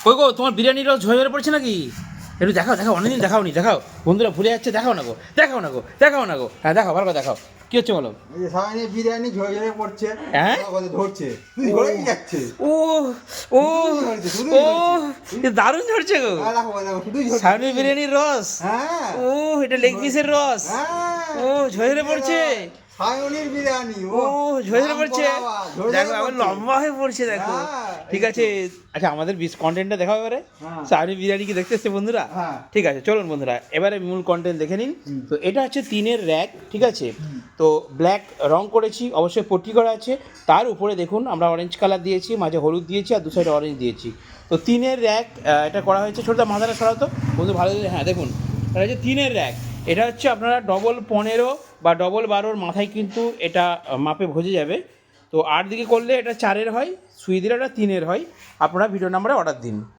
কই গো তোমার বিরিয়ানির রস ঝরে ঝরে পড়ছে নাকি? একটু দেখাও দেখাও, অনেকদিন দেখাও নি, দেখাও বন্ধুরা ভুলে যাচ্ছে, দেখাও না গো, দেখাও না গো, দেখাও না গো, হ্যাঁ দেখাও, ভালো করে দেখাও, কি হচ্ছে বলো? এই যে সামনে বিরিয়ানি ঝরে ঝরে পড়ছে, হ্যাঁ? ধরছে, ধরেই যাচ্ছে। ও ও শুধুই ও ঝরছে। এ দারুণ ঝরছে গো, দেখো দেখো শুধুই ঝরছে। সামনে বিরিয়ানির রস। হ্যাঁ ও এটা লেগ পিসের রস। হ্যাঁ ও ঝরে পড়ছে। সায়নের বিরিয়ানি। ও ঝরে ঝরে পড়ছে, ঝরে দেখো ঝরে আবার পড়ছে। লম্বা হয়ে পড়ছে দেখো। হ্যাঁ, ঠিক আছে, আচ্ছা আমাদের কন্টেন্টটা দেখাও এবারে। হ্যাঁ। সামনে বিরিয়ানি কি দেখতে এসছে বন্ধুরা? হ্যাঁ। ঠিক আছে চলুন বন্ধুরা, এবারে মূল কন্টেন্ট দেখে নিন। তো এটা হচ্ছে টিনের র্যাক, ঠিক আছে। তো ব্ল্যাক রং করেছি, অবশ্যই পট্টি করা আছে। তার উপরে দেখুন আমরা অরেঞ্জ কালার দিয়েছি, মাঝে হলুদ দিয়েছি আর দু সাইডে অরেঞ্জ দিয়েছি। তো টিনের র্যাক এটা করা হয়েছে। ছোটটা মাথাটা সরাতো বন্ধু, ভালো করে, হ্যাঁ দেখুন এটা হচ্ছে টিনের র্যাক। এটা হচ্ছে আপনারা ডবল 15 বা ডবল 12 মাথায় কিন্তু এটা মাপে ভজে যাবে। তো 8 দিকে করলে এটা 4-এর হয়, সুই দিলে এটা 3-এর হয়। আপনারা ভিডিও নাম্বারে অর্ডার দিন।